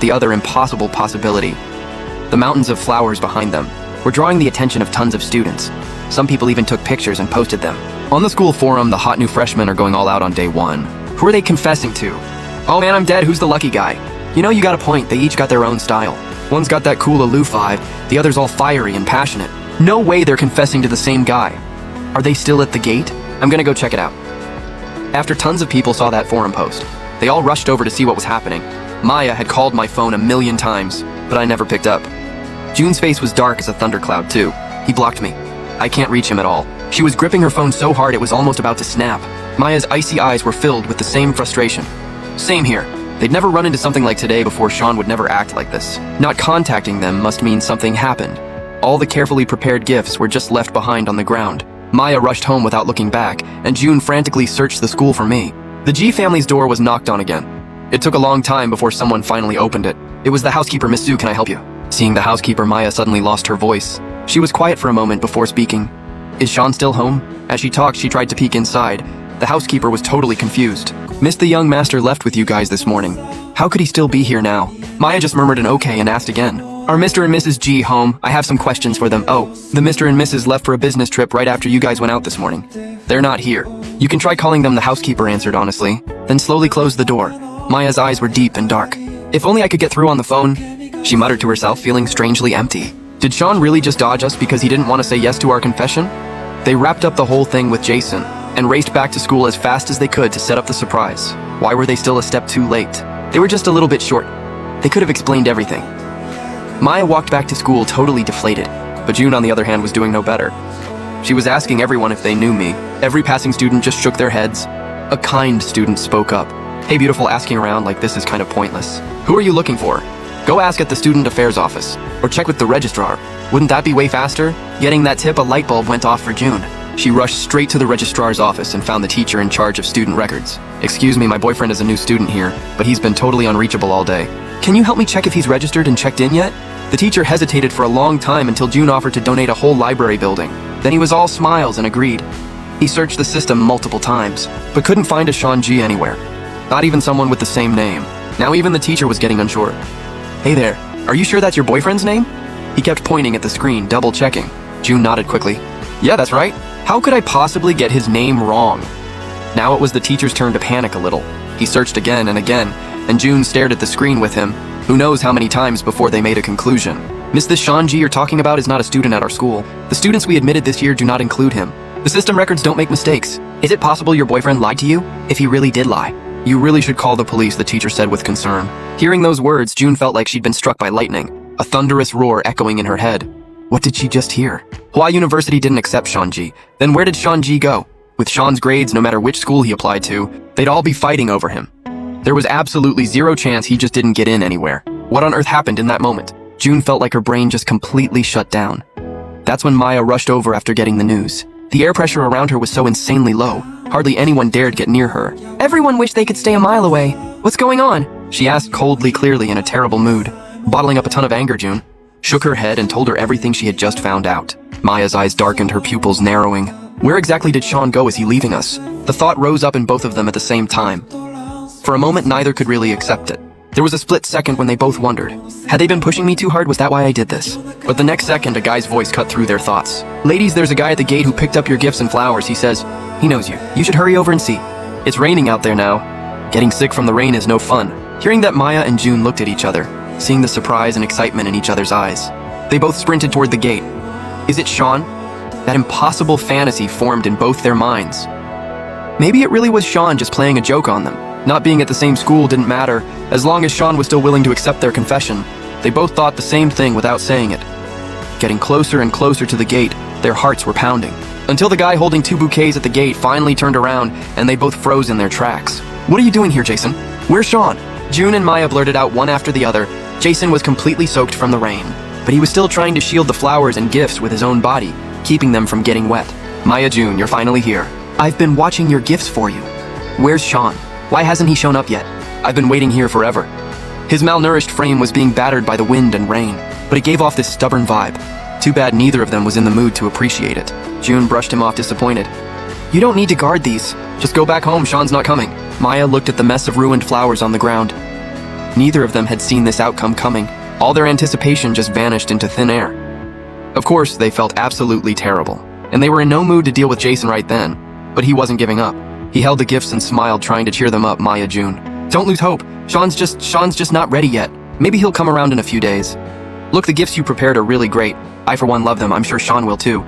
the other impossible possibility. The mountains of flowers behind them were drawing the attention of tons of students. Some people even took pictures and posted them. On the school forum, the hot new freshmen are going all out on day one. Who are they confessing to? Oh man, I'm dead, who's the lucky guy? You know, you got a point, they each got their own style. One's got that cool aloof vibe, the other's all fiery and passionate. No way they're confessing to the same guy. Are they still at the gate? I'm gonna go check it out. After tons of people saw that forum post, they all rushed over to see what was happening. Maya had called my phone 1,000,000 times, but I never picked up. June's face was dark as a thundercloud too. He blocked me. I can't reach him at all. She was gripping her phone so hard it was almost about to snap. Maya's icy eyes were filled with the same frustration. Same here. They'd never run into something like today before. Sean would never act like this. Not contacting them must mean something happened. All the carefully prepared gifts were just left behind on the ground. Maya rushed home without looking back, and June frantically searched the school for me. The G family's door was knocked on again. It took a long time before someone finally opened it. It was the housekeeper, Miss Sue, can I help you? Seeing the housekeeper, Maya suddenly lost her voice. She was quiet for a moment before speaking. Is Sean still home? As she talked, she tried to peek inside. The housekeeper was totally confused. Miss, the young master left with you guys this morning. How could he still be here now? Maya just murmured an okay and asked again. Are Mr. and Mrs. G home? I have some questions for them. Oh, the Mr. and Mrs. left for a business trip right after you guys went out this morning. They're not here. You can try calling them, the housekeeper answered honestly, then slowly closed the door. Maya's eyes were deep and dark. If only I could get through on the phone, she muttered to herself, feeling strangely empty. Did Sean really just dodge us because he didn't want to say yes to our confession? They wrapped up the whole thing with Jason and raced back to school as fast as they could to set up the surprise. Why were they still a step too late? They were just a little bit short. They could have explained everything. Maya walked back to school totally deflated, but June on the other hand was doing no better. She was asking everyone if they knew me. Every passing student just shook their heads. A kind student spoke up. Hey beautiful, asking around like this is kind of pointless. Who are you looking for? Go ask at the student affairs office, or check with the registrar. Wouldn't that be way faster? Getting that tip, a light bulb went off for June. She rushed straight to the registrar's office and found the teacher in charge of student records. Excuse me, my boyfriend is a new student here, but he's been totally unreachable all day. Can you help me check if he's registered and checked in yet? The teacher hesitated for a long time until June offered to donate a whole library building. Then he was all smiles and agreed. He searched the system multiple times, but couldn't find a Sean G anywhere. Not even someone with the same name. Now even the teacher was getting unsure. Hey there, are you sure that's your boyfriend's name? He kept pointing at the screen, double-checking. June nodded quickly. Yeah, that's right. How could I possibly get his name wrong? Now it was the teacher's turn to panic a little. He searched again and again, and June stared at the screen with him, who knows how many times before they made a conclusion. Miss, this Sean G you're talking about is not a student at our school. The students we admitted this year do not include him. The system records don't make mistakes. Is it possible your boyfriend lied to you? If he really did lie, you really should call the police, the teacher said with concern. Hearing those words, June felt like she'd been struck by lightning, a thunderous roar echoing in her head. What did she just hear? Hawaii University didn't accept Sean G. Then where did Sean G go? With Sean's grades, no matter which school he applied to, they'd all be fighting over him. There was absolutely zero chance he just didn't get in anywhere. What on earth happened in that moment? June felt like her brain just completely shut down. That's when Maya rushed over after getting the news. The air pressure around her was so insanely low, hardly anyone dared get near her. Everyone wished they could stay a mile away. What's going on? She asked coldly, clearly in a terrible mood. Bottling up a ton of anger, June shook her head and told her everything she had just found out. Maya's eyes darkened, her pupils narrowing. Where exactly did Sean go? Is he leaving us? The thought rose up in both of them at the same time. For a moment, neither could really accept it. There was a split second when they both wondered. Had they been pushing me too hard? Was that why I did this? But the next second, a guy's voice cut through their thoughts. Ladies, there's a guy at the gate who picked up your gifts and flowers. He says he knows you. You should hurry over and see. It's raining out there now. Getting sick from the rain is no fun. Hearing that, Maya and June looked at each other, seeing the surprise and excitement in each other's eyes. They both sprinted toward the gate. Is it Sean? That impossible fantasy formed in both their minds. Maybe it really was Sean just playing a joke on them. Not being at the same school didn't matter, as long as Sean was still willing to accept their confession. They both thought the same thing without saying it. Getting closer and closer to the gate, their hearts were pounding. Until the guy holding 2 bouquets at the gate finally turned around, and they both froze in their tracks. What are you doing here, Jason? Where's Sean? June and Maya blurted out one after the other. Jason was completely soaked from the rain, but he was still trying to shield the flowers and gifts with his own body, keeping them from getting wet. Maya, June, you're finally here. I've been watching your gifts for you. Where's Sean? Why hasn't he shown up yet? I've been waiting here forever. His malnourished frame was being battered by the wind and rain, but it gave off this stubborn vibe. Too bad neither of them was in the mood to appreciate it. June brushed him off disappointed. You don't need to guard these. Just go back home, Sean's not coming. Maya looked at the mess of ruined flowers on the ground. Neither of them had seen this outcome coming. All their anticipation just vanished into thin air. Of course, they felt absolutely terrible, and they were in no mood to deal with Jason right then, but he wasn't giving up. He held the gifts and smiled, trying to cheer them up. Maya June, don't lose hope. Sean's just not ready yet. Maybe he'll come around in a few days. Look, the gifts you prepared are really great. I for one love them. I'm sure Sean will too.